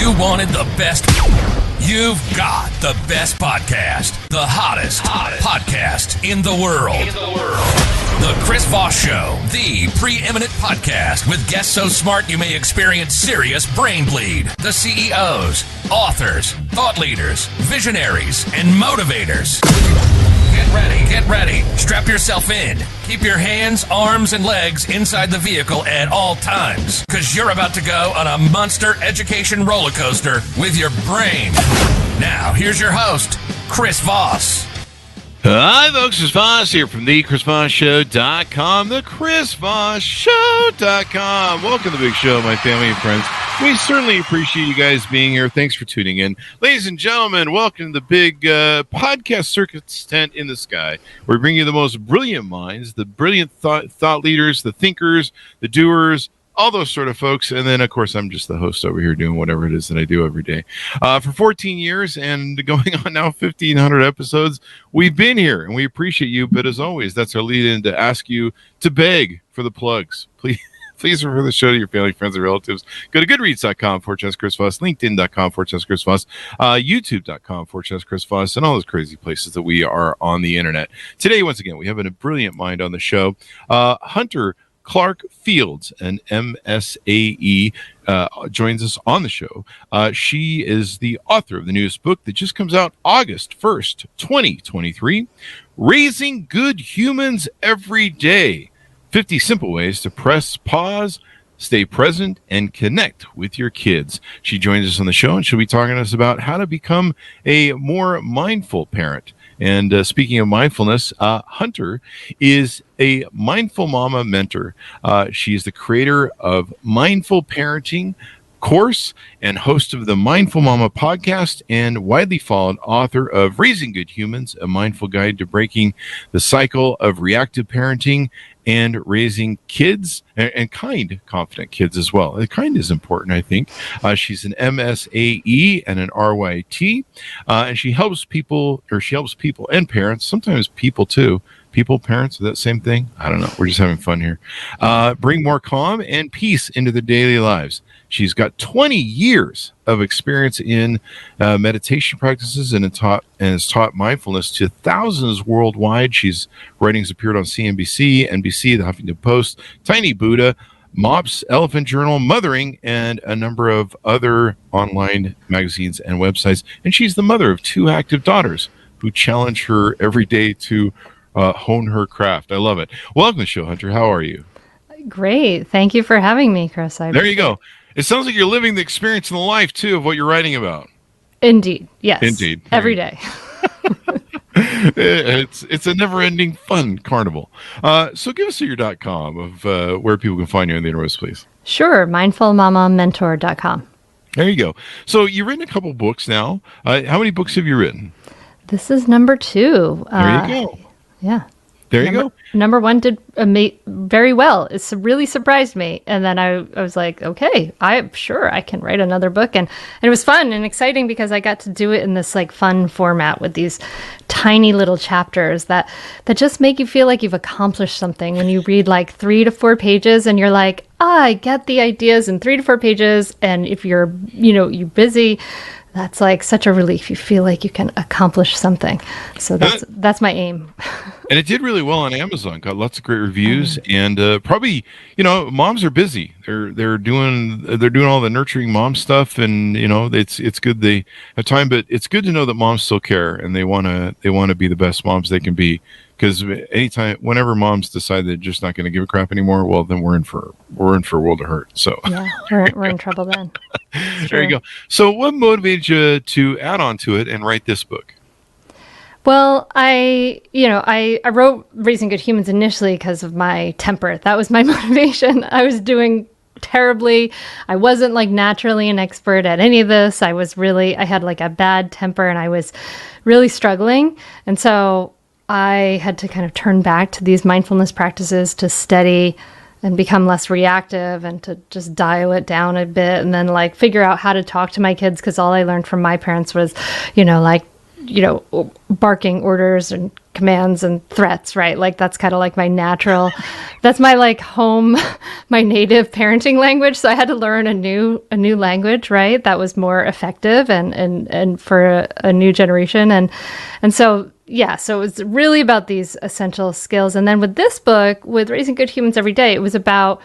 You wanted the best. You've got the best podcast. The hottest podcast in the world. The Chris Voss Show, the preeminent podcast with guests so smart you may experience serious brain bleed. The CEOs, authors, thought leaders, visionaries, and motivators. Get ready. Strap yourself in. Keep your hands, arms, and legs inside the vehicle at all times, because you're about to go on a monster education roller coaster with your brain. Now, here's your host, Chris Voss. Hi, folks. Chris Voss here from thechrisvossshow.com, thechrisvossshow.com. Welcome to the big show, my family and friends. We certainly appreciate you guys being here. Thanks for tuning in. Ladies and gentlemen, welcome to the big podcast circus tent in the sky, where we bring you the most brilliant minds, the brilliant thought leaders, the thinkers, the doers, all those sort of folks. And then, of course, I'm just the host over here doing whatever it is that I do every day. For 14 years and going on now 1,500 episodes, we've been here and we appreciate you. But as always, that's our lead in to ask you to beg for the plugs. Please refer the show to your family, friends, and relatives. Go to goodreads.com/Chris Voss, LinkedIn.com/Chris Voss, YouTube.com/Chris Voss, and all those crazy places that we are on the internet. Today, once again, we have a brilliant mind on the show. Hunter Clark Fields, an MSAE, joins us on the show. She is the author of the newest book that just comes out August 1st, 2023, Raising Good Humans Every Day. 50 simple ways to press pause, stay present, and connect with your kids. She joins us on the show, and she'll be talking to us about how to become a more mindful parent. And speaking of mindfulness, Hunter is a Mindful Mama mentor. She is the creator of Mindful Parenting course and host of the Mindful Mama podcast, and widely followed author of Raising Good Humans, a mindful guide to breaking the cycle of reactive parenting and raising kids and kind, confident kids as well. The kind is important, I think. She's an MSAE and an RYT, and she helps people and parents, sometimes people too. People, parents, is that same thing? I don't know. We're just having fun here. Bring more calm and peace into their daily lives. She's got 20 years of experience in meditation practices and has taught mindfulness to thousands worldwide. She's writings appeared on CNBC, NBC, The Huffington Post, Tiny Buddha, Mops, Elephant Journal, Mothering, and a number of other online magazines and websites. And she's the mother of 2 active daughters who challenge her every day to hone her craft. I love it. Welcome to the show, Hunter. How are you? Great. Thank you for having me, Chris. There you go. It sounds like you're living the experience in the life, too, of what you're writing about. Indeed. Yes. Indeed. Every day. It's a never-ending fun carnival. So give us your .com of where people can find you on the interwebs, please. Sure. mindfulmamamentor.com. There you go. So you've written a couple books now. How many books have you written? This is number 2. There you go. Yeah. There you go. Number 1 did very well. It really surprised me. And then I was like, okay, I'm sure I can write another book. And it was fun and exciting because I got to do it in this like fun format with these tiny little chapters that just make you feel like you've accomplished something when you read like 3 to 4 pages and you're like, I get the ideas in 3 to 4 pages. And if you're busy, that's like such a relief. You feel like you can accomplish something. So that's my aim. And it did really well on Amazon. Got lots of great reviews, and probably moms are busy. They're doing all the nurturing mom stuff, and it's good they have time. But it's good to know that moms still care and they want to be the best moms they can be. Because whenever moms decide they're just not going to give a crap anymore, well, then we're in for a world of hurt. So yeah, we're in trouble then. There you go. So what motivated you to add on to it and write this book? Well, I wrote Raising Good Humans initially because of my temper. That was my motivation. I was doing terribly. I wasn't like naturally an expert at any of this. I had like a bad temper and I was really struggling. And so I had to kind of turn back to these mindfulness practices to steady and become less reactive and to just dial it down a bit and then like figure out how to talk to my kids, because all I learned from my parents was, barking orders and commands and threats, right? Like that's kind of like my natural, that's my like home, my native parenting language. So I had to learn a new language, right? That was more effective and for a new generation. And so, yeah, so it was really about these essential skills. And then with this book, with Raising Good Humans Every Day, it was about,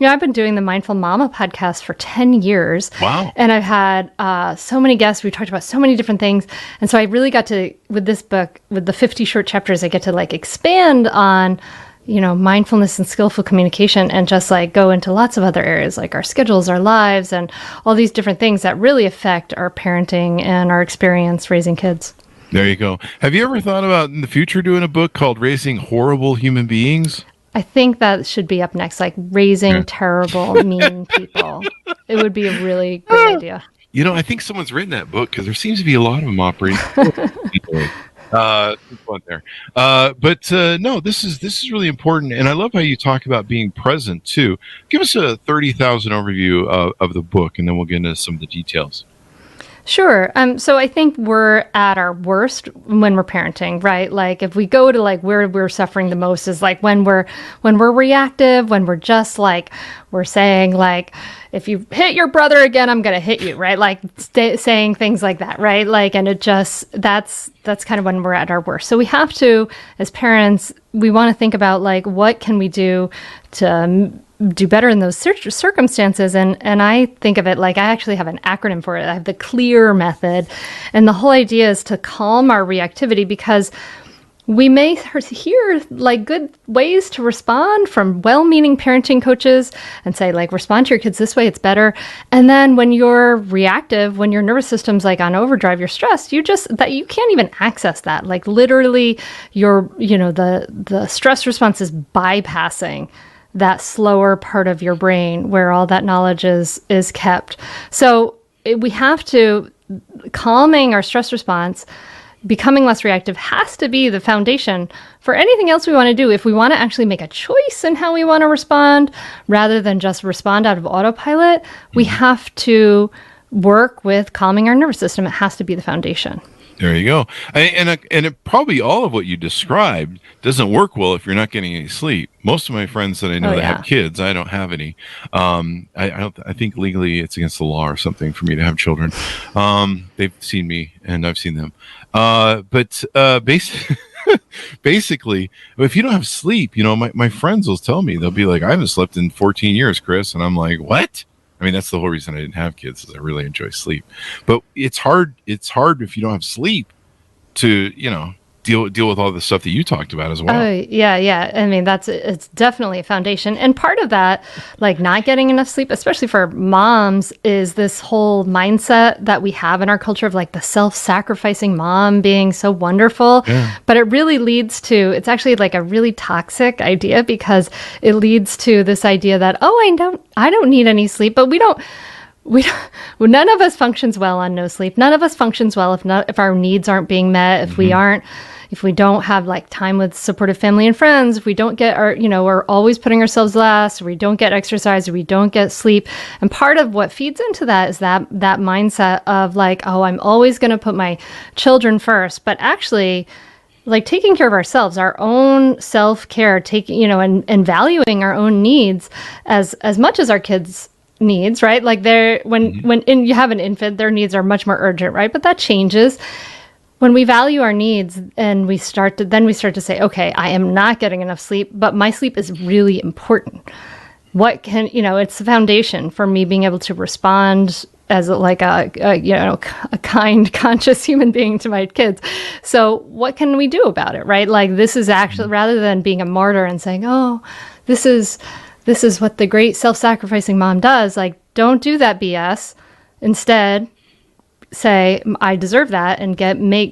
I've been doing the Mindful Mama podcast for 10 years. Wow. And I've had so many guests. We talked about so many different things. And so I really got to, with this book, with the 50 short chapters, I get to like expand on, mindfulness and skillful communication and just like go into lots of other areas like our schedules, our lives, and all these different things that really affect our parenting and our experience raising kids. There you go. Have you ever thought about in the future doing a book called Raising Horrible Human Beings? I think that should be up next, like raising terrible, mean people. It would be a really good idea. I think someone's written that book because there seems to be a lot of them operating. Fun there. But no, this is really important, and I love how you talk about being present too. Give us a 30,000 overview of the book, and then we'll get into some of the details. Sure. So I think we're at our worst when we're parenting, right? Like if we go to like where we're suffering the most is like when we're reactive, when we're just like, we're saying like, if you hit your brother again, I'm going to hit you, right? Like saying things like that, right? Like, and it just, that's kind of when we're at our worst. So we have to, as parents, we want to think about like, what can we do to do better in those circumstances. And I think of it like I actually have an acronym for it. I have the CLEAR method. And the whole idea is to calm our reactivity because we may hear like good ways to respond from well-meaning parenting coaches and say like, respond to your kids this way, it's better. And then when you're reactive, when your nervous system's like on overdrive, you're stressed, you can't even access that. Like literally the stress response is bypassing that slower part of your brain where all that knowledge is kept. So we have to, calming our stress response, becoming less reactive has to be the foundation for anything else we want to do. If we want to actually make a choice in how we want to respond, rather than just respond out of autopilot, we have to work with calming our nervous system. It has to be the foundation. There you go. And probably all of what you described doesn't work well if you're not getting any sleep. Most of my friends that I know have kids, I don't have any. I think legally it's against the law or something for me to have children. They've seen me and I've seen them. But basically, if you don't have sleep, my friends will tell me, they'll be like, I haven't slept in 14 years, Chris. And I'm like, what? I mean, that's the whole reason I didn't have kids, is I really enjoy sleep. But it's hard if you don't have sleep to, deal with all the stuff that you talked about as well. Oh, yeah. I mean, it's definitely a foundation. And part of that, like not getting enough sleep, especially for moms, is this whole mindset that we have in our culture of like the self-sacrificing mom being so wonderful. Yeah. But it really leads to, it's actually like a really toxic idea because it leads to this idea that, I don't need any sleep, but none of us functions well on no sleep. None of us functions well if our needs aren't being met, if we don't have like time with supportive family and friends, if we don't get we're always putting ourselves last, or we don't get exercise, or we don't get sleep. And part of what feeds into that is that mindset of like, I'm always going to put my children first. But actually, like taking care of ourselves, our own self-care, and valuing our own needs as much as our kids' needs, right? Like when you have an infant, their needs are much more urgent, right? But that changes when we value our needs, and we start to say, okay, I am not getting enough sleep, but my sleep is really important. It's the foundation for me being able to respond as a kind, conscious human being to my kids. So what can we do about it, right? Like this is actually, rather than being a martyr and saying, this is what the great self-sacrificing mom does. Like, don't do that BS. Instead, say, I deserve that, and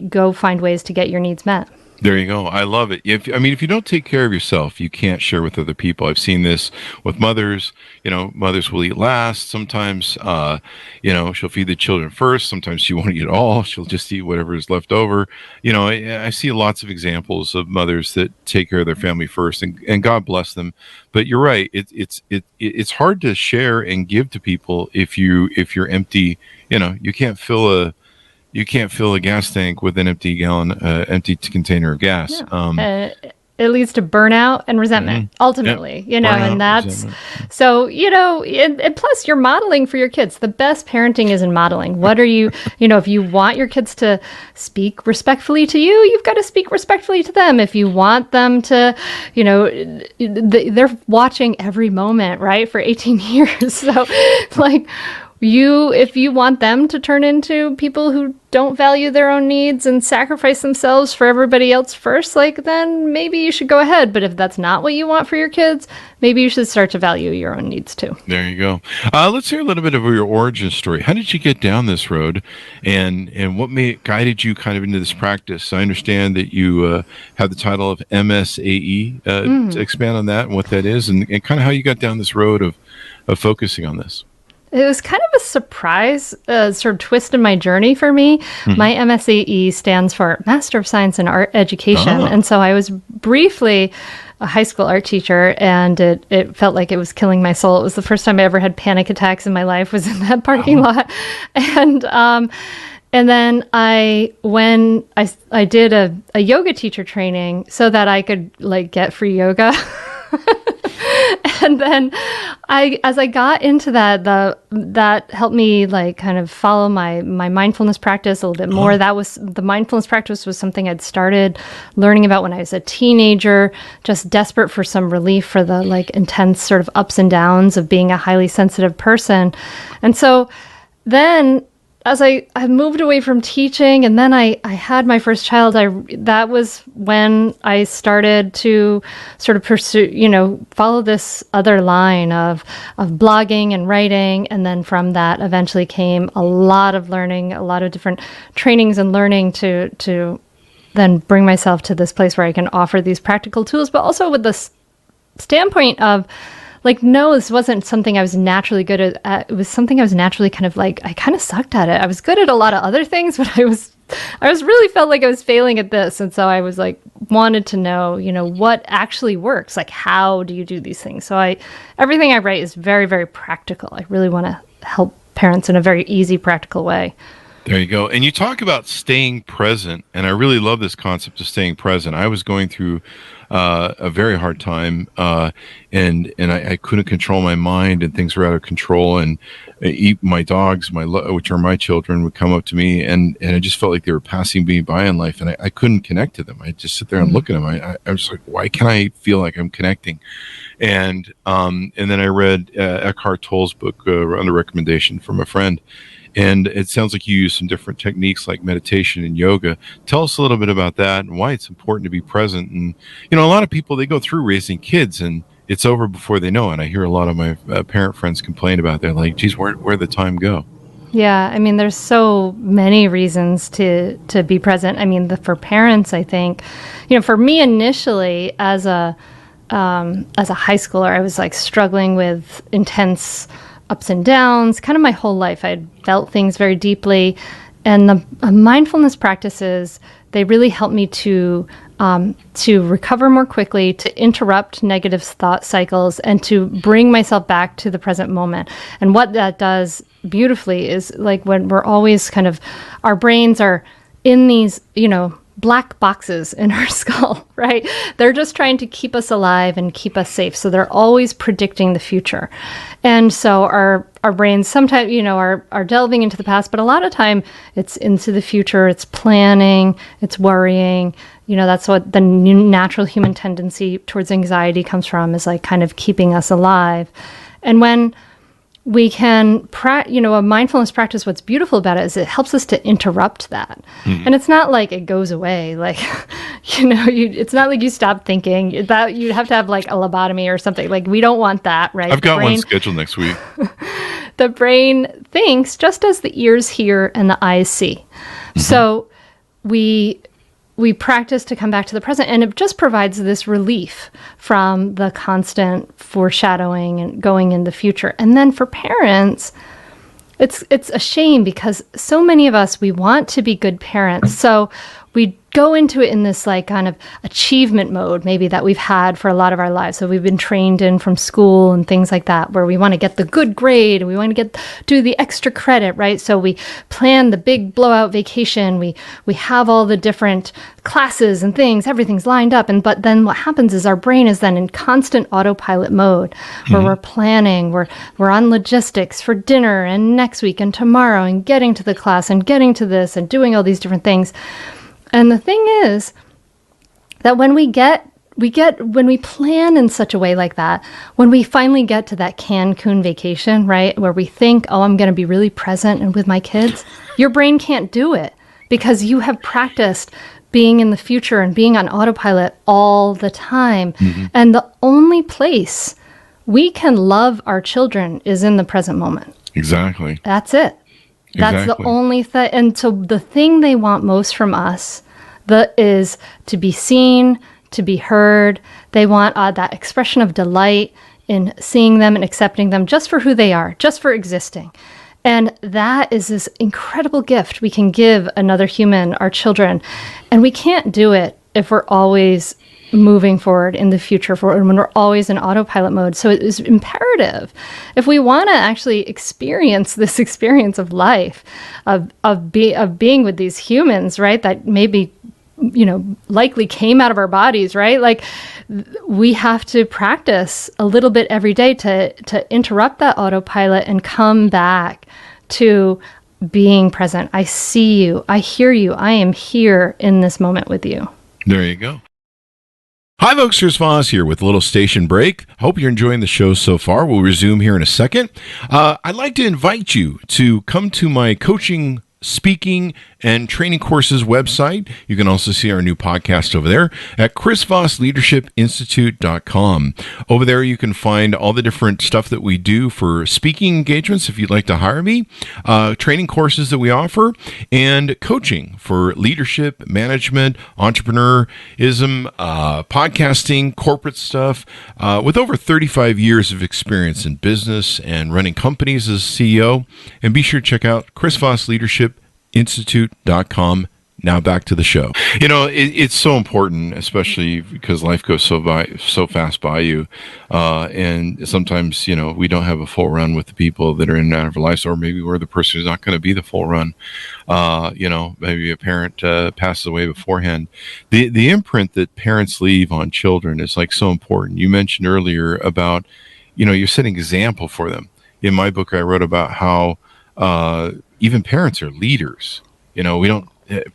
go find ways to get your needs met. There you go. I love it. If you don't take care of yourself, you can't share with other people. I've seen this with mothers. Mothers will eat last. Sometimes, she'll feed the children first. Sometimes she won't eat at all. She'll just eat whatever is left over. I see lots of examples of mothers that take care of their family first, and God bless them. But you're right. It's hard to share and give to people if you're empty. You can't fill you can't fill a gas tank with an empty container of gas. It leads to burnout and resentment, ultimately, Yep. and Burnout, that's, resentment. so, and plus you're modeling for your kids. The best parenting is in modeling. What are you, if you want your kids to speak respectfully to you, you've got to speak respectfully to them. If you want them to, they're watching every moment, right? For 18 years. So like, if you want them to turn into people who don't value their own needs and sacrifice themselves for everybody else first, then maybe you should go ahead. But if that's not what you want for your kids, maybe you should start to value your own needs too. There you go. Let's hear a little bit of your origin story. How did you get down this road, and what guided you kind of into this practice? I understand that you have the title of MSAE. To expand on that and what that is, and kind of how you got down this road of focusing on this. It was kind of a surprise, sort of twist in my journey for me. My MSAE stands for Master of Science in Art Education. And so I was briefly a high school art teacher, and it felt like it was killing my soul. It was the first time I ever had panic attacks in my life, was in that parking lot. And then I did a yoga teacher training so that I could get free yoga. And then as I got into that helped me kind of follow my mindfulness practice a little bit more. The mindfulness practice was something I'd started learning about when I was a teenager, just desperate for some relief for the intense sort of ups and downs of being a highly sensitive person. And so then as I moved away from teaching, and then I had my first child, that was when I started to sort of pursue, follow this other line of blogging and writing. And then from that eventually came a lot of learning, a lot of different trainings and learning to then bring myself to this place where I can offer these practical tools, but also with the standpoint of no, this wasn't something I was naturally good at. It was something I was naturally kind of I kind of sucked at it. I was good at a lot of other things, but I was really felt like I was failing at this. And so I was wanted to know, what actually works. How do you do these things? So everything I write is very, very practical. I really want to help parents in a very easy, practical way. There you go. And you talk about staying present, and I really love this concept of staying present. I was going through a very hard time, and I couldn't control my mind, and things were out of control. And my dogs, which are my children, would come up to me, and I just felt like they were passing me by in life, and I couldn't connect to them. I just sit there and look at them. I was like, why can't I feel like I'm connecting? And then I read Eckhart Tolle's book under recommendation from a friend. And it sounds like you use some different techniques like meditation and yoga. Tell us a little bit about that and why it's important to be present. And, a lot of people, they go through raising kids and it's over before they know it. I hear a lot of my parent friends complain about it. They're like, geez, where'd the time go? Yeah, I mean, there's so many reasons to be present. I mean, for parents, I think, for me initially as a high schooler, I was struggling with intense ups and downs, kind of my whole life. I'd felt things very deeply. And the mindfulness practices, they really helped me to recover more quickly, to interrupt negative thought cycles, and to bring myself back to the present moment. And what that does beautifully is when we're always our brains are in these, black boxes in our skull, right? They're just trying to keep us alive and keep us safe. So they're always predicting the future. And so our brains sometimes, are delving into the past, but a lot of time it's into the future. It's planning, it's worrying. That's what the natural human tendency towards anxiety comes from, is kind of keeping us alive. And when we can, a mindfulness practice, what's beautiful about it is it helps us to interrupt that. And it's not it goes away. It's not you stop thinking. That you have to have a lobotomy or something. We don't want that, right? I've got one scheduled next week. The brain thinks just as the ears hear and the eyes see. So we practice to come back to the present, and it just provides this relief from the constant foreshadowing and going in the future. And then for parents, it's a shame because so many of us, we want to be good parents. So we go into it in this like kind of achievement mode, maybe that we've had for a lot of our lives. So we've been trained in from school and things like that, where we want to get the good grade and we want to do the extra credit, right? So we plan the big blowout vacation. We have all the different classes and things, everything's lined up. But then what happens is our brain is then in constant autopilot mode, where we're planning, we're on logistics for dinner and next week and tomorrow and getting to the class and getting to this and doing all these different things. And the thing is that when we plan in such a way like that, when we finally get to that Cancun vacation, right, where we think, oh, I'm going to be really present and with my kids, your brain can't do it because you have practiced being in the future and being on autopilot all the time. And the only place we can love our children is in the present moment. Exactly. That's it. That's the only thing. And so the thing they want most from us is to be seen, to be heard. They want that expression of delight in seeing them and accepting them just for who they are, just for existing. And that is this incredible gift we can give another human, our children. And we can't do it if we're always moving forward in the future forward, when we're always in autopilot mode. So it is imperative, if we want to actually experience this experience of life, of being with these humans, right, that maybe, likely came out of our bodies, right? Like, we have to practice a little bit every day to interrupt that autopilot and come back to being present. I see you. I hear you. I am here in this moment with you. There you go. Hi, folks. Here's Voss here with a little station break. Hope you're enjoying the show so far. We'll resume here in a second. I'd like to invite you to come to my coaching, speaking, and training courses website. You can also see our new podcast over there at chrisvossleadershipinstitute.com. Over there, you can find all the different stuff that we do for speaking engagements if you'd like to hire me, training courses that we offer, and coaching for leadership, management, entrepreneurism, podcasting, corporate stuff. With over 35 years of experience in business and running companies as CEO. And be sure to check out chrisvossleadershipinstitute.com. Now back to the show. It's so important, especially because life goes so fast by you. And sometimes, we don't have a full run with the people that are in and out of our lives, or maybe we're the person who's not going to be the full run. Maybe a parent passes away beforehand. The imprint that parents leave on children is like so important. You mentioned earlier about, you're setting example for them. In my book, I wrote about how even parents are leaders.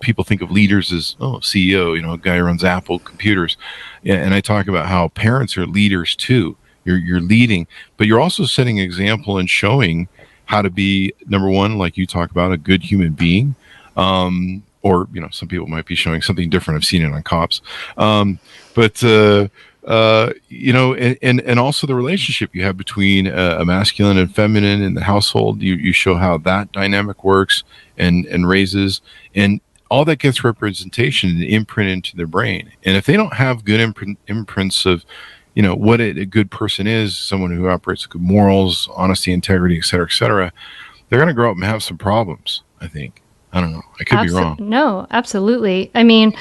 People think of leaders as, CEO, a guy who runs Apple computers. And I talk about how parents are leaders too. You're leading, but you're also setting an example and showing how to be, number one, like you talk about, a good human being. Or, some people might be showing something different. I've seen it on cops. And also the relationship you have between a masculine and feminine in the household. You show how that dynamic works and raises, and all that gets representation and imprint into their brain. And if they don't have good imprints of, what a good person is, someone who operates with good morals, honesty, integrity, et cetera, they're going to grow up and have some problems, I think. I don't know. I could be wrong. No, absolutely. I mean,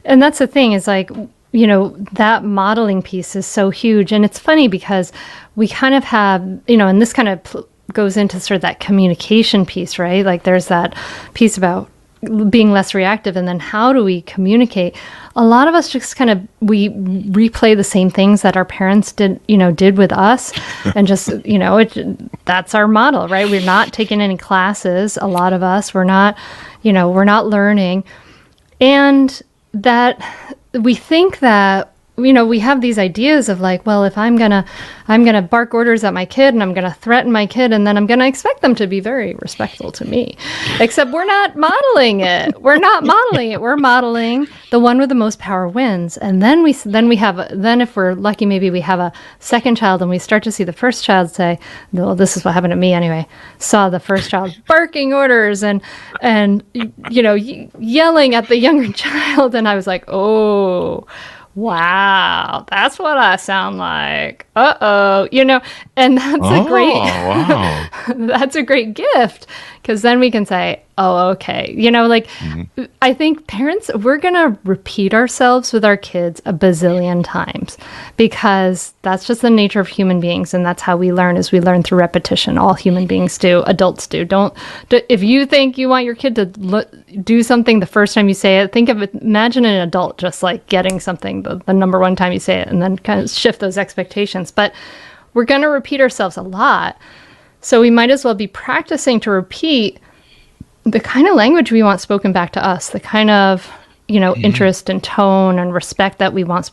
and that's the thing is like, that modeling piece is so huge. And it's funny because we kind of have, and this kind of goes into sort of that communication piece, right? Like there's that piece about being less reactive, and then how do we communicate? A lot of us just kind of, we replay the same things that our parents did with us, and just, that's our model, right? We're not taking any classes. A lot of us, we're not learning. And that we think that, we have these ideas of like, well, if I'm gonna bark orders at my kid and I'm gonna threaten my kid, and then I'm gonna expect them to be very respectful to me. Except we're not modeling it. We're modeling the one with the most power wins. And then if we're lucky, maybe we have a second child and we start to see the first child say, well, this is what happened to me anyway. Saw the first child barking orders and yelling at the younger child, and I was like, oh, wow, that's what I sound like. Uh-oh, and that's a great, wow. that's a great gift because then we can say, oh, okay. I think parents, we're going to repeat ourselves with our kids a bazillion times because that's just the nature of human beings. And that's how we learn is we learn through repetition. All human beings do, adults do. If you think you want your kid to do something the first time you say it, imagine an adult just like getting something the number one time you say it and then kind of shift those expectations. But we're going to repeat ourselves a lot. So we might as well be practicing to repeat the kind of language we want spoken back to us, the kind of, interest and tone and respect that we want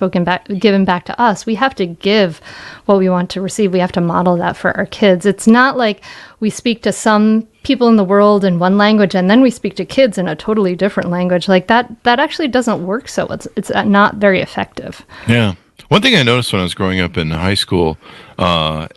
given back to us. We have to give what we want to receive. We have to model that for our kids. It's not like we speak to some people in the world in one language and then we speak to kids in a totally different language. Like that actually doesn't work. So it's not very effective. Yeah. One thing I noticed when I was growing up in high school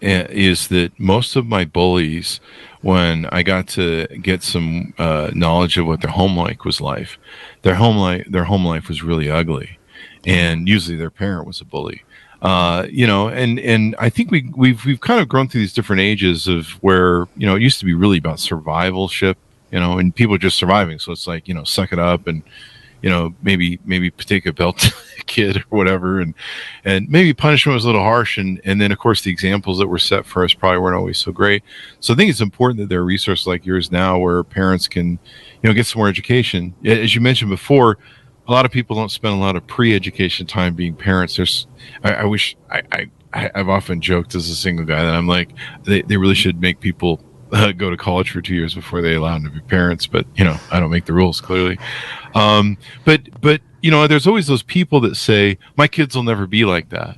is that most of my bullies, when I got to get some knowledge of what their home life was like, their home life was really ugly, and usually their parent was a bully. And I think we've kind of grown through these different ages of where it used to be really about survivalship, and people just surviving. So it's like suck it up and maybe take a belt to a kid or whatever, and maybe punishment was a little harsh, and then of course the examples that were set for us probably weren't always so great. So I think it's important that there are resources like yours now where parents can get some more education. As you mentioned before, a lot of people don't spend a lot of pre-education time being parents. I've often joked as a single guy that I'm like, they really should make people go to college for 2 years before they allow them to be parents, but I don't make the rules clearly. But there's always those people that say my kids will never be like that,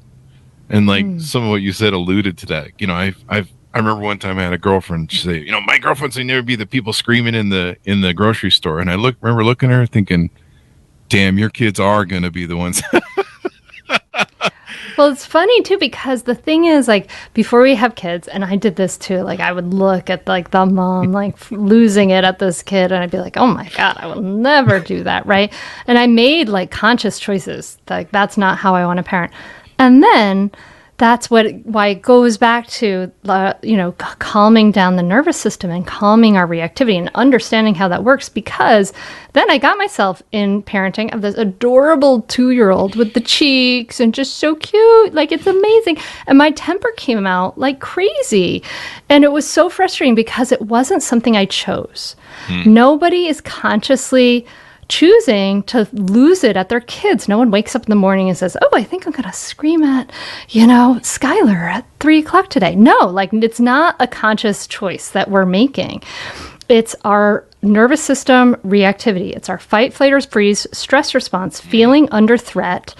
and like some of what you said alluded to that. I remember one time I had a girlfriend say, my girlfriends, they never be the people screaming in the grocery store, and I remember looking at her thinking, damn, your kids are gonna be the ones. Well, it's funny too, because the thing is, like, before we have kids, and I did this too, like I would look at like the mom like losing it at this kid and I'd be like, oh my God, I will never do that. Right. And I made like conscious choices. Like that's not how I want to parent. And then that's why it goes back to, calming down the nervous system and calming our reactivity and understanding how that works. Because then I got myself in parenting of this adorable 2-year-old with the cheeks and just so cute. Like, it's amazing. And my temper came out like crazy. And it was so frustrating because it wasn't something I chose. Nobody is consciously choosing to lose it at their kids. No one wakes up in the morning and says, oh, I think I'm going to scream at, Skylar at 3:00 today. No, like it's not a conscious choice that we're making. It's our nervous system reactivity. It's our fight, flight, or freeze stress response, feeling under threat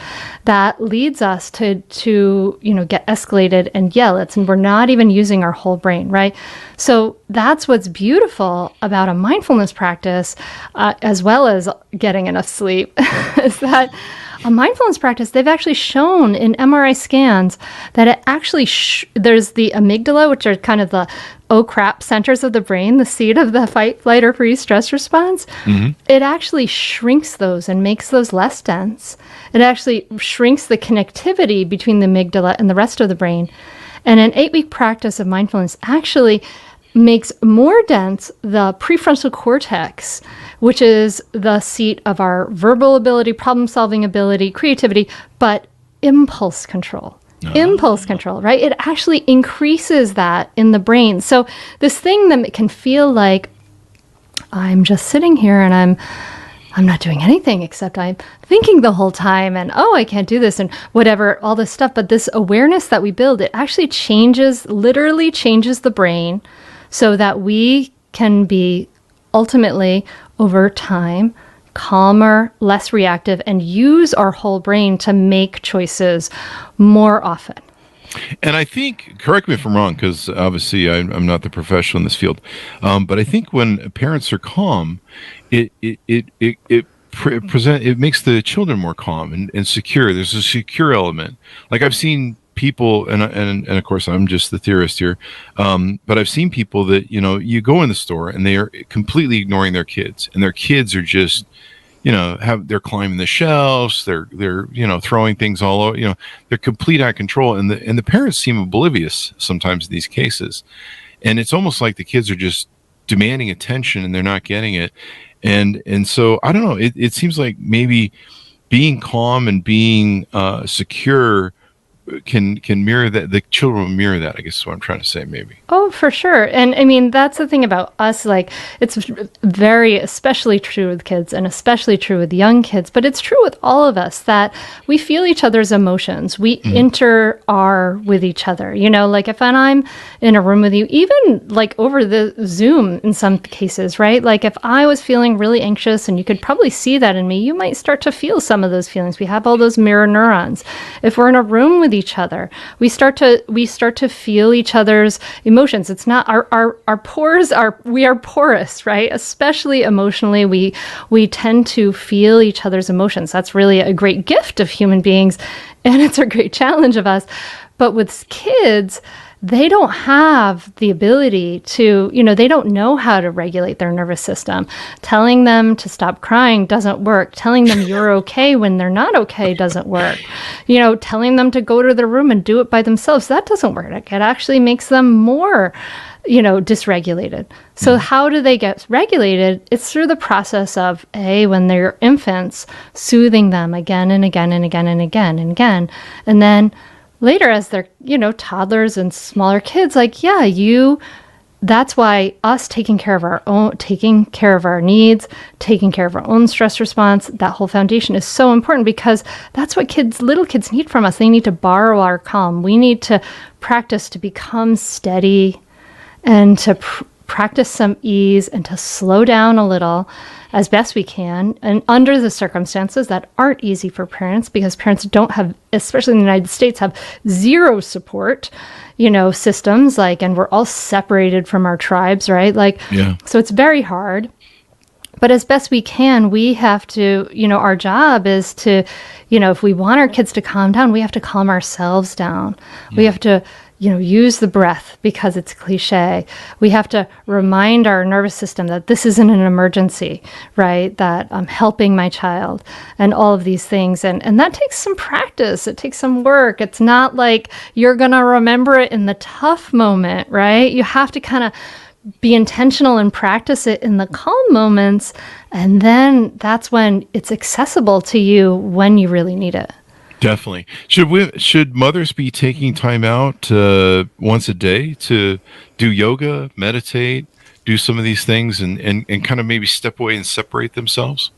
that leads us to get escalated and yell. And we're not even using our whole brain, right? So that's what's beautiful about a mindfulness practice, as well as getting enough sleep, is that a mindfulness practice, they've actually shown in MRI scans that it actually, there's the amygdala, which are kind of the oh crap centers of the brain, the seat of the fight, flight, or freeze stress response. It actually shrinks those and makes those less dense. It actually shrinks the connectivity between the amygdala and the rest of the brain. And an 8-week practice of mindfulness actually makes more dense the prefrontal cortex, which is the seat of our verbal ability, problem-solving ability, creativity, but impulse control. Impulse control, right? It actually increases that in the brain. So this thing that can feel like I'm just sitting here and I'm not doing anything except I'm thinking the whole time and, oh, I can't do this and whatever, all this stuff. But this awareness that we build, it actually literally changes the brain so that we can be ultimately over time calmer, less reactive, and use our whole brain to make choices more often. And I think, correct me if I'm wrong, because obviously I'm not the professional in this field, but I think when parents are calm, it makes the children more calm and secure. There's a secure element. Like I've seen people, and of course I'm just the theorist here, but I've seen people that you go in the store and they are completely ignoring their kids, and their kids are just they're climbing the shelves, they're throwing things all over, they're complete out of control, and the parents seem oblivious sometimes in these cases, and it's almost like the kids are just demanding attention and they're not getting it, and so I don't know. It seems like maybe being calm and being secure can mirror that. The children will mirror that, I guess is what I'm trying to say, maybe. Oh, for sure. And I mean, that's the thing about us, like, it's very especially true with kids and especially true with young kids, but it's true with all of us that we feel each other's emotions. We are with each other. Like if I'm in a room with you, even like over the Zoom in some cases, right? Like if I was feeling really anxious and you could probably see that in me, you might start to feel some of those feelings. We have all those mirror neurons. If we're in a room with each other, we start to feel each other's emotions. It's not our pores we are porous, right? Especially emotionally, we tend to feel each other's emotions. That's really a great gift of human beings, and it's a great challenge of us. But with kids, they don't have the ability to, they don't know how to regulate their nervous system. Telling them to stop crying doesn't work. Telling them you're okay when they're not okay doesn't work. Telling them to go to their room and do it by themselves, that doesn't work. It actually makes them more, dysregulated. So how do they get regulated? It's through the process of, when they're infants, soothing them again and again and again and again and again. And then later, as they're, toddlers and smaller kids, that's why us taking care of our needs, taking care of our own stress response, that whole foundation is so important, because that's what little kids need from us. They need to borrow our calm. We need to practice to become steady and to practice some ease and to slow down a little as best we can, and under the circumstances that aren't easy for parents, because parents don't have, especially in the United States, have zero support, systems, and we're all separated from our tribes, right? So it's very hard. But as best we can, we have to, our job is to, if we want our kids to calm down, we have to calm ourselves down. Yeah. We have to, use the breath, because it's cliche. We have to remind our nervous system that this isn't an emergency, right? That I'm helping my child and all of these things. And that takes some practice. It takes some work. It's not like you're going to remember it in the tough moment, right? You have to kind of be intentional and practice it in the calm moments. And then that's when it's accessible to you when you really need it. Definitely. Should mothers be taking time out once a day to do yoga, meditate, do some of these things, and kind of maybe step away and separate themselves?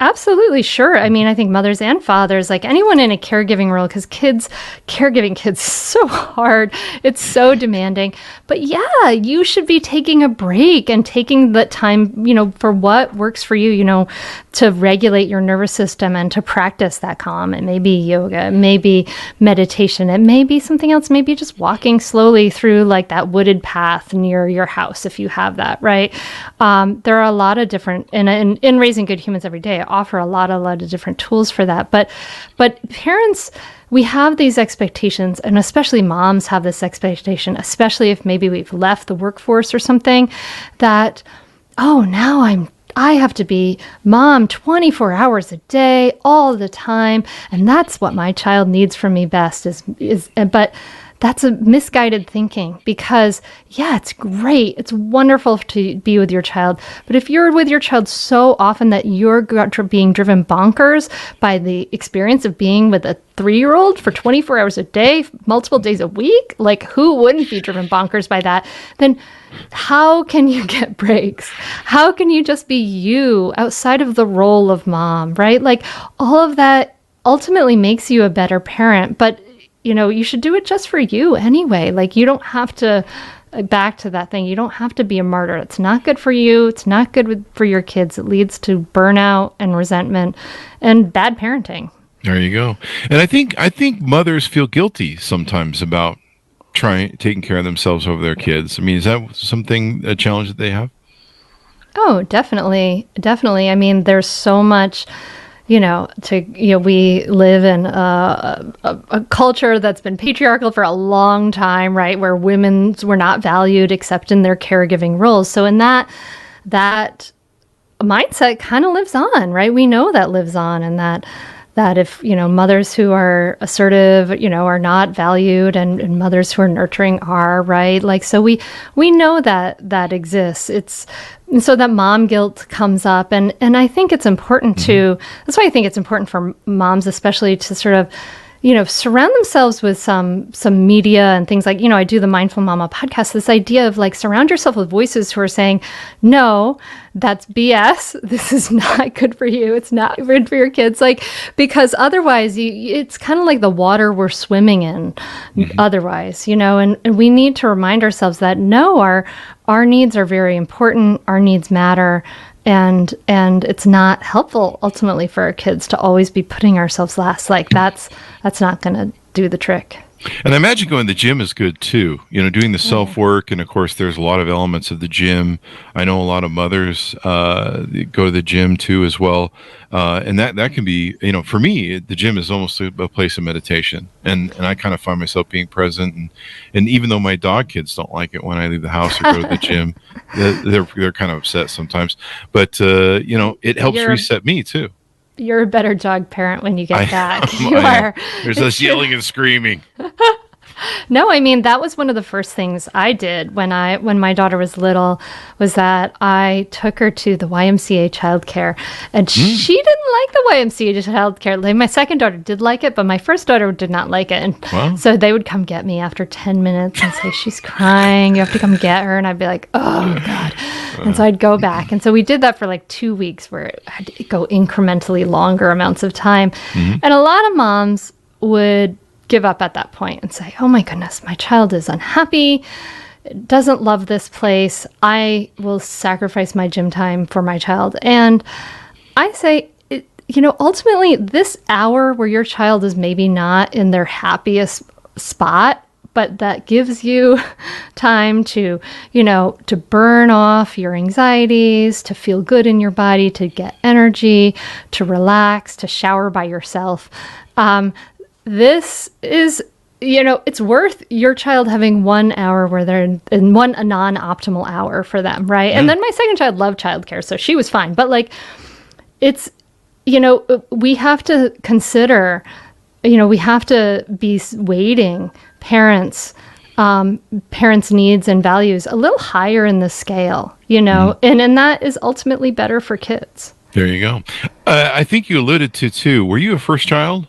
Absolutely, sure. I mean, I think mothers and fathers, like anyone in a caregiving role, because caregiving kids is so hard. It's so demanding. But yeah, you should be taking a break and taking the time, for what works for you, to regulate your nervous system and to practice that calm. It may be yoga, it may be meditation, it may be something else, maybe just walking slowly through that wooded path near your house, if you have that, right? There are a lot of different, in Raising Good Humans Every Day, I offer a lot of different tools for that. But parents, we have these expectations, and especially moms have this expectation, especially if maybe we've left the workforce or something, that, now I have to be mom 24 hours a day, all the time, and that's what my child needs from me best but that's a misguided thinking, because it's great. It's wonderful to be with your child. But if you're with your child so often that you're being driven bonkers by the experience of being with a 3-year-old for 24 hours a day, multiple days a week, who wouldn't be driven bonkers by that? Then how can you get breaks? How can you just be you outside of the role of mom, right? All of that ultimately makes you a better parent, but you should do it just for you anyway. You don't have to, back to that thing, you don't have to be a martyr. It's not good for you. It's not good for your kids. It leads to burnout and resentment and bad parenting. There you go. And I think mothers feel guilty sometimes about taking care of themselves over their kids. I mean, is that a challenge that they have? Oh, definitely. Definitely. I mean, there's so much, we live in a culture that's been patriarchal for a long time, right? Where women were not valued except in their caregiving roles. So in that mindset kind of lives on, right? We know that lives on, and that if, mothers who are assertive, are not valued, and mothers who are nurturing are, right? Like, so we know that exists. And so that mom guilt comes up, and I think it's important that's why I think it's important for moms, especially, to sort of, surround themselves with some media and things like, I do the Mindful Mama podcast, this idea of like, surround yourself with voices who are saying, no, that's BS. This is not good for you. It's not good for your kids. Like, because otherwise it's kind of like the water we're swimming in otherwise, and we need to remind ourselves that no, our needs are very important. Our needs matter. And it's not helpful ultimately for our kids to always be putting ourselves last. Like, that's not going to do the trick. And I imagine going to the gym is good too. Doing the self-work, and of course there's a lot of elements of the gym. I know a lot of mothers go to the gym too as well. And that can be, for me, the gym is almost a place of meditation. And I kind of find myself being present. And even though my dog kids don't like it when I leave the house or go to the gym, they're kind of upset sometimes. But, it helps reset me too. You're a better dog parent when you get back. You are. There's less yelling and screaming. No, I mean, that was one of the first things I did when my daughter was little, was that I took her to the YMCA childcare, and she didn't like the YMCA childcare. Like, my second daughter did like it, but my first daughter did not like it. And so they would come get me after 10 minutes and say, she's crying, you have to come get her. And I'd be like, oh God. And so I'd go back. And so we did that for like 2 weeks, where I had to go incrementally longer amounts of time. And a lot of moms would give up at that point and say, oh my goodness, my child is unhappy, doesn't love this place. I will sacrifice my gym time for my child. And I say, ultimately, this hour where your child is maybe not in their happiest spot, but that gives you time to, to burn off your anxieties, to feel good in your body, to get energy, to relax, to shower by yourself. This is, it's worth your child having 1 hour where they're in a non-optimal hour for them, right? And then my second child loved childcare, so she was fine. But like, it's, we have to consider, we have to be weighting parents' needs and values a little higher in the scale, and that is ultimately better for kids. There you go. I think you alluded to too. Were you a first child?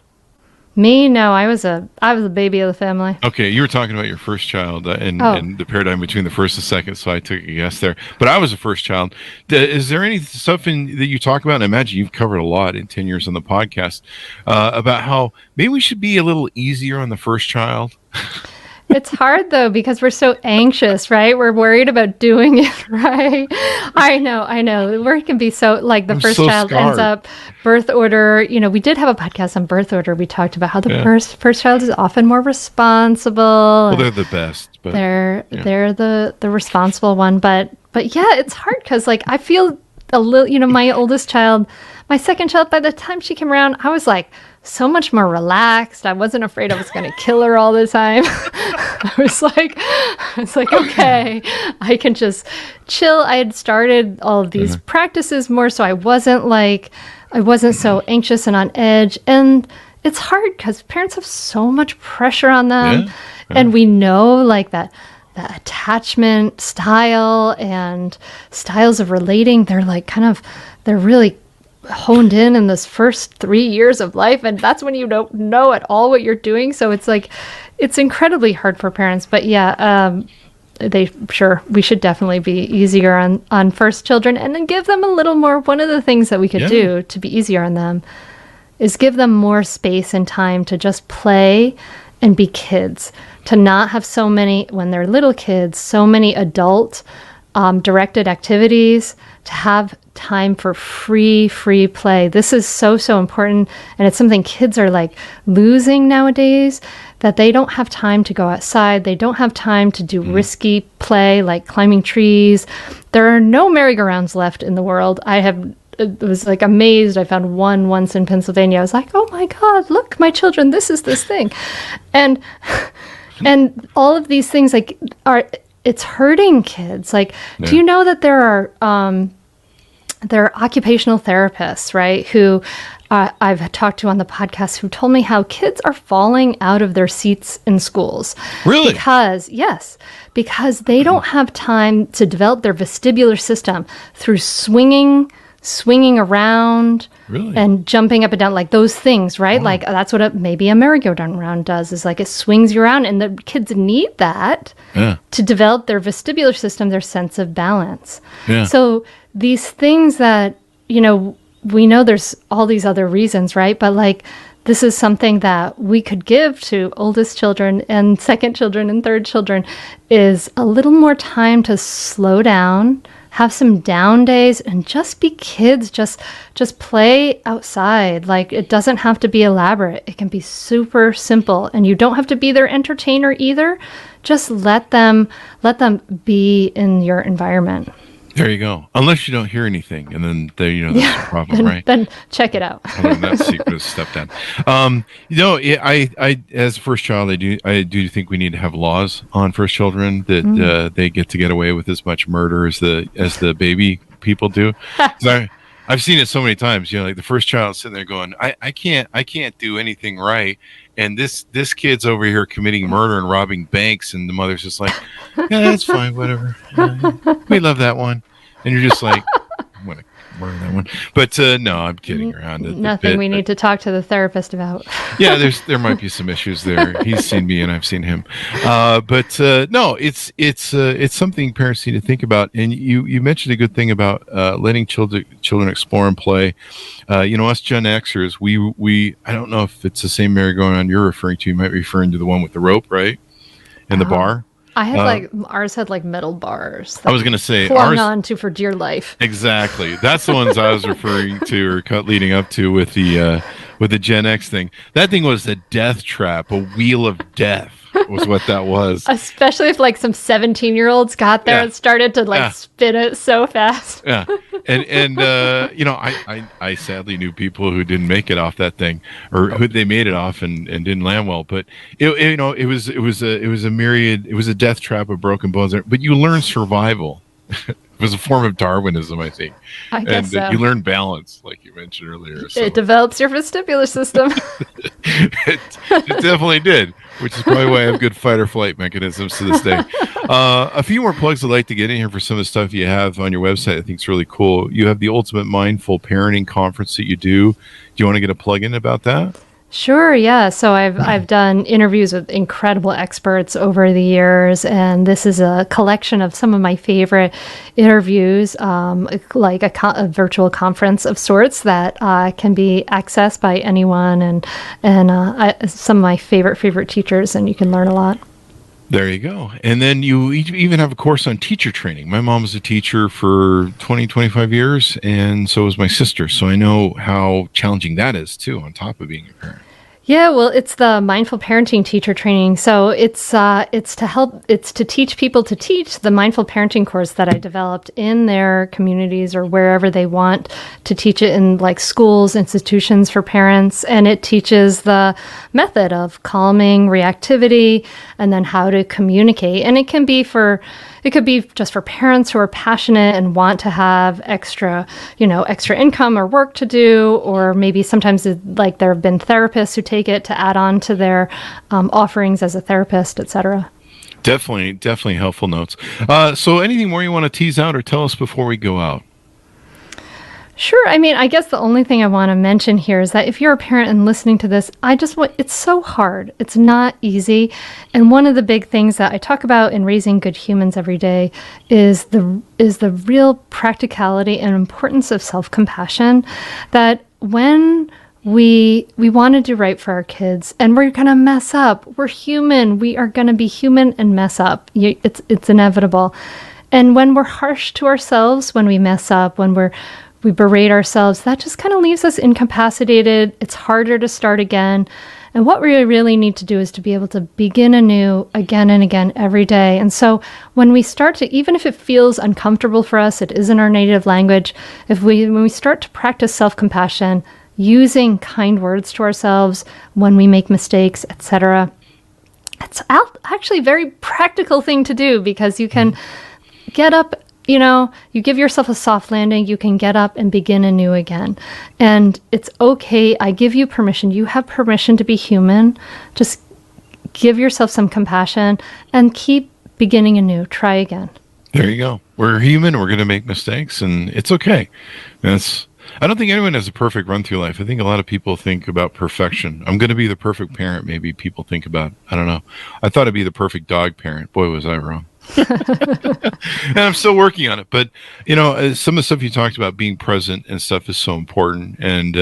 Me? No, I was a baby of the family. Okay, you were talking about your first child and the paradigm between the first and second, so I took a guess there. But I was a first child. Is there any stuff that you talk about, and I imagine you've covered a lot in 10 years on the podcast, about how maybe we should be a little easier on the first child? It's hard though, because we're so anxious, right? We're worried about doing it right. I know. Work can be so, like, the first child ends up birth order. We did have a podcast on birth order. We talked about how the first child is often more responsible. Well, they're the best. But, they're the responsible one. But yeah, it's hard because, like, I feel a little, my oldest child, my second child, by the time she came around, I was like so much more relaxed. I wasn't afraid I was going to kill her all the time. I was like, okay, I can just chill. I had started all of these practices more, so I wasn't so anxious and on edge. And it's hard because parents have so much pressure on them. And we know, like, that attachment style and styles of relating, they're really honed in this first 3 years of life, and that's when you don't know at all what you're doing. So it's like, it's incredibly hard for parents. But we should definitely be easier on first children, and then give them a little more. One of the things that we could do to be easier on them is give them more space and time to just play and be kids, to not have so many, when they're little kids, so many adult directed activities, to have time for free play. This is so important, and it's something kids are like losing nowadays, that they don't have time to go outside. They don't have time to do risky play like climbing trees. There are no merry-go-rounds left in the world. I was like amazed. I found one once in Pennsylvania. I was like, oh my God, look, my children, this is this thing. And all of these things, like, it's hurting kids. Like, do you know that there are there are occupational therapists, right, who I've talked to on the podcast who told me how kids are falling out of their seats in schools. Really? Because they don't have time to develop their vestibular system through swinging around, Really? and jumping up and down, like those things, right? Wow. Like that's what maybe a merry-go-round does, is like it swings you around, and the kids need that to develop their vestibular system, their sense of balance. Yeah. So these things that, we know there's all these other reasons, right? But like, this is something that we could give to oldest children and second children and third children, is a little more time to slow down, have some down days, and just be kids, just play outside. Like, it doesn't have to be elaborate. It can be super simple, and you don't have to be their entertainer either. Just let them be in your environment. There you go. Unless you don't hear anything, and then that's the problem, right? Then check it out. That's secret step down. I as a first child, I do think we need to have laws on first children that they get away with as much murder as the baby people do. 'Cause I've seen it so many times. Like the first child sitting there going, I can't do anything right. And this kid's over here committing murder and robbing banks, and the mother's just like, yeah, that's fine, whatever. We love that one. And you're just like, I'm going to murder that one. But no, I'm kidding around. Nothing we need to talk to the therapist about. Yeah, there might be some issues there. He's seen me and I've seen him. But no, it's something parents need to think about. And you mentioned a good thing about letting children explore and play. Us Gen Xers, we I don't know if it's the same merry-go-round you're referring to. You might be referring to the one with the rope, right? In the bar. I had ours had like metal bars. I was going to say clung on to for dear life. Exactly. That's the ones I was referring to or leading up to with the Gen X thing. That thing was a death trap, a wheel of death was what that was. Especially if like some 17-year-olds got there and started to spin it so fast. Yeah. And I sadly knew people who didn't make it off that thing, or who they made it off and didn't land well. But it was a death trap of broken bones. But you learn survival. It was a form of Darwinism, I think. I guess so. You learn balance, like you mentioned earlier. So. It develops your vestibular system. it definitely did, which is probably why I have good fight or flight mechanisms to this day. A few more plugs I'd like to get in here for some of the stuff you have on your website. I think it's really cool. You have the Ultimate Mindful Parenting Conference that you do. Do you want to get a plug in about that? Sure, yeah. So I've done interviews with incredible experts over the years, and this is a collection of some of my favorite interviews, like a virtual conference of sorts that can be accessed by anyone, and some of my favorite teachers, and you can learn a lot. There you go. And then you even have a course on teacher training. My mom was a teacher for 25 years, and so was my sister. So I know how challenging that is, too, on top of being a parent. Yeah, well, it's the mindful parenting teacher training. So it's to teach people to teach the mindful parenting course that I developed in their communities or wherever they want to teach it, in like schools, institutions for parents. And it teaches the method of calming reactivity and then how to communicate. And it could be just for parents who are passionate and want to have extra income or work to do, or maybe sometimes like there have been therapists who take it to add on to their offerings as a therapist, etc. Definitely helpful notes. So anything more you want to tease out or tell us before we go out? Sure. I mean, I guess the only thing I want to mention here is that if you're a parent and listening to this, it's so hard. It's not easy. And one of the big things that I talk about in Raising Good Humans every day is the real practicality and importance of self-compassion, that when we want to do right for our kids and we're going to mess up. We're human. We are going to be human and mess up. It's inevitable. And when we're harsh to ourselves, when we mess up, when we berate ourselves, that just kind of leaves us incapacitated. It's harder to start again. And what we really need to do is to be able to begin anew again and again every day. And so when we start to, even if it feels uncomfortable for us, it isn't our native language, when we start to practice self-compassion, using kind words to ourselves when we make mistakes, etc., it's actually a very practical thing to do, because you can get up you give yourself a soft landing, you can get up and begin anew again. And it's okay. I give you permission. You have permission to be human. Just give yourself some compassion and keep beginning anew. Try again. There you go. We're human. We're going to make mistakes, and it's okay. I don't think anyone has a perfect run through life. I think a lot of people think about perfection. I'm going to be the perfect parent. Maybe people think about, I don't know. I thought I'd be the perfect dog parent. Boy, was I wrong. And I'm still working on it. But, some of the stuff you talked about, being present and stuff, is so important. And,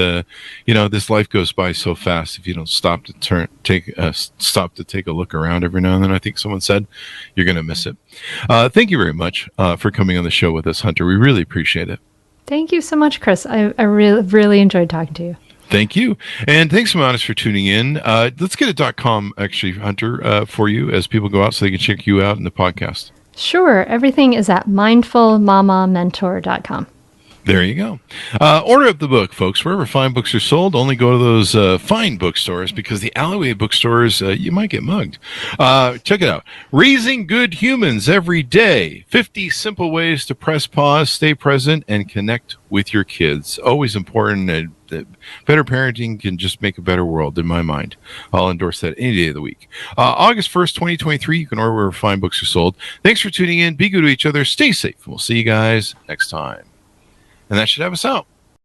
this life goes by so fast. If you don't stop to take a look around every now and then, I think someone said, you're going to miss it. Thank you very much for coming on the show with us, Hunter. We really appreciate it. Thank you so much, Chris. I really, really enjoyed talking to you. Thank you. And thanks, Monis, for tuning in. Let's get a .com, actually, Hunter, for you as people go out so they can check you out in the podcast. Sure. Everything is at mindfulmamamentor.com. There you go. Order up the book, folks. Wherever fine books are sold, only go to those fine bookstores, because the alleyway bookstores, you might get mugged. Check it out. Raising Good Humans Every Day. 50 Simple Ways to Press Pause, Stay Present, and Connect with Your Kids. Always important. Better parenting can just make a better world, in my mind. I'll endorse that any day of the week. August 1st, 2023. You can order wherever fine books are sold. Thanks for tuning in. Be good to each other. Stay safe. We'll see you guys next time. And that should have us out.